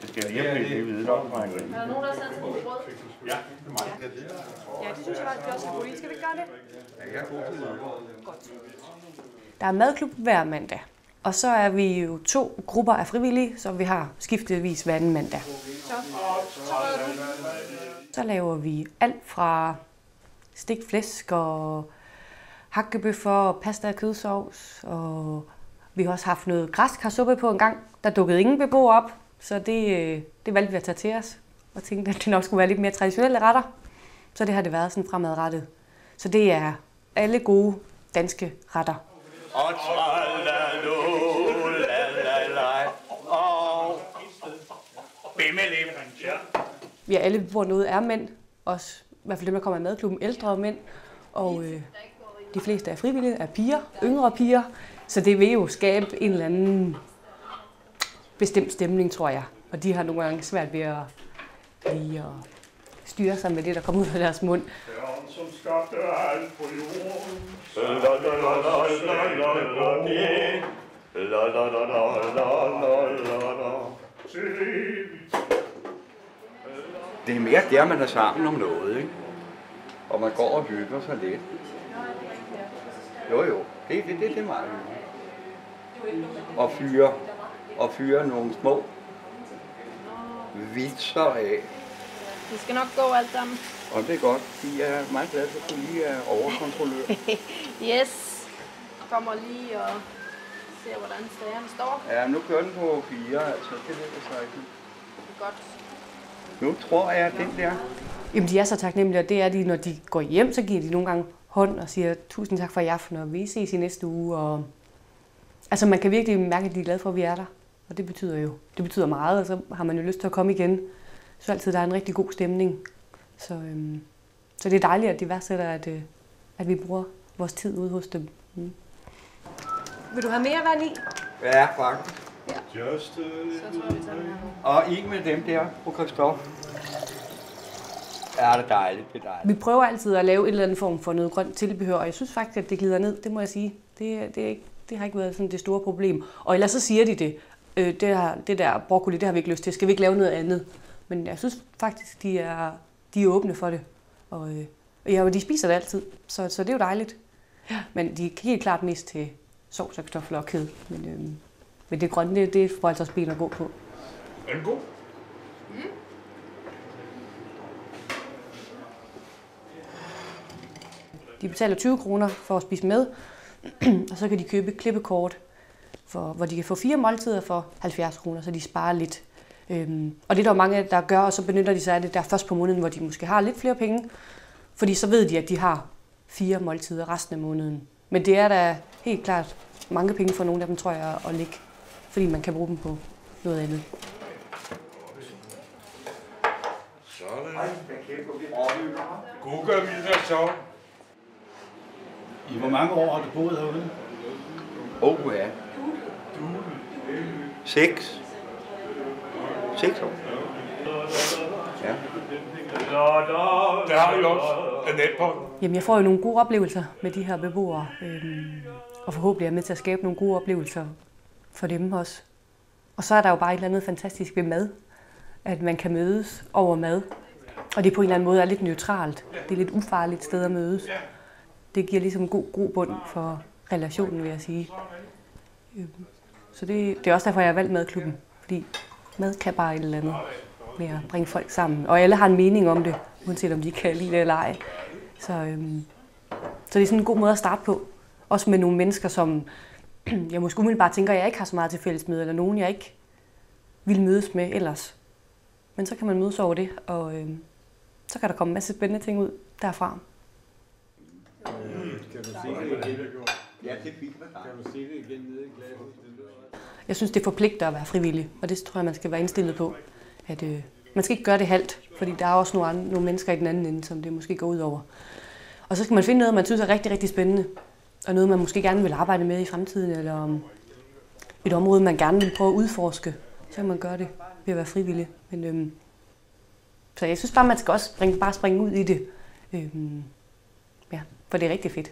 Det skal virkelig blive vidt op, Frank. Er der nogen, der har sendt til brød? Ja, det er mig. Ja, det synes jeg faktisk også er god. Skal vi gøre det? Ja, jeg er god til det. Godt. Der er madklub hver mandag. Og så er vi jo 2 grupper af frivillige, som vi har skiftevis hver anden mandag. Så laver vi alt fra stegt flæsk og hakkebøffer og pasta og kødsovs. Og vi har også haft noget græskarsuppe på en gang. Der dukkede ingen beboere op, så det valgte vi at tage til os. Og tænkte, at det nok skulle være lidt mere traditionelle retter. Så det har det været sådan fremadrettet. Så det er alle gode danske retter. Og Vi er alle beboere noget er mænd. Også, i hvert fald dem, der kommer i madklubben, ældre mænd. Og de fleste af frivillige er piger, yngre piger. Så det vil jo skabe en eller anden bestemt stemning, tror jeg. Og de har nogle gange svært ved at styre sig med det, der kommer ud af deres mund. Som skabte alt på jorden. Det er mere der, man er sammen om noget, ikke? Og man går og hygger sig lidt. Jo, det er meget hyggeligt. Og fyre nogle små vitser af. Det skal nok gå alt sammen. Og det er godt. De er meget glade for, at du lige er overkontrollør. Yes. Kommer lige og ser, hvordan sagerne står. Ja, nu kører den på 4, altså. Det ved jeg så ikke. Det er godt. Nu tror jeg, at den der... Jamen, de er så taknemmelige, og det er de, når de går hjem, så giver de nogle gange hånd og siger, tusind tak for i aften, og vi ses i næste uge. Og... Altså, man kan virkelig mærke, at de er glade for, at vi er der. Og det betyder meget, og så har man jo lyst til at komme igen. Så altid der er en rigtig god stemning. Så det er dejligt, at de værdsætter, at vi bruger vores tid ude hos dem. Mm. Vil du have mere vand i? Ja, faktisk. Ja. Just Så tror vi sådan her. Og en med dem der, på Christoffer. Ja, det er dejligt, det er dejligt. Vi prøver altid at lave en eller anden form for noget grønt tilbehør, og jeg synes faktisk, at det glider ned, det må jeg sige. Det har ikke været sådan det store problem. Og ellers så siger de det. Det der broccoli, det har vi ikke lyst til. Skal vi ikke lave noget andet? Men jeg synes faktisk, de er åbne for det. Og de spiser det altid, så det er jo dejligt. Ja. Men de er helt klart mest til sovs og kartofler og kød. Men det grønne, det får altså også ben at gå på. Er den god? Mm. De betaler 20 kroner for at spise med, og så kan de købe klippekort, hvor de kan få 4 måltider for 70 kroner, så de sparer lidt. Og det er der mange, der gør, og så benytter de sig af det der først på måneden, hvor de måske har lidt flere penge, fordi så ved de, at de har 4 måltider resten af måneden. Men det er da helt klart mange penge for nogle af dem, tror jeg, at lægge, fordi man kan bruge dem på noget andet. Sådan. God gør vi det så. I hvor mange år har du boet herude? Ja. 6. 6 år. Ja. Der har vi også Annette på. Jamen, jeg får jo nogle gode oplevelser med de her beboere, og forhåbentlig er jeg med til at skabe nogle gode oplevelser for dem også. Og så er der jo bare et eller andet fantastisk ved mad, at man kan mødes over mad, og det på en eller anden måde er lidt neutralt. Det er lidt ufarligt sted at mødes. Det giver ligesom en god grobund for relationen, vil jeg sige. Så det er også derfor, jeg har valgt madklubben, fordi mad kan bare et eller andet med at bringe folk sammen. Og alle har en mening om det, uanset om de kan lide det eller ej. Så det er sådan en god måde at starte på. Også med nogle mennesker, som jeg måske umiddelbart tænker, at jeg ikke har så meget til fælles med, eller nogen, jeg ikke vil mødes med ellers. Men så kan man mødes over det, og så kan der komme en masse spændende ting ud derfra. Kan du se det igen? Ja, det er fint. Kan du se det igen nede i glasset? Jeg synes, det forpligter at være frivillig, og det tror jeg, man skal være indstillet på. At, man skal ikke gøre det halvt, fordi der er også nogle mennesker i den anden ende, som det måske går ud over. Og så skal man finde noget, man synes er rigtig, rigtig spændende, og noget, man måske gerne vil arbejde med i fremtiden, eller et område, man gerne vil prøve at udforske. Så kan man gøre det ved at være frivillig. Men, så jeg synes bare, man skal også springe ud i det. Ja, for det er rigtig fedt.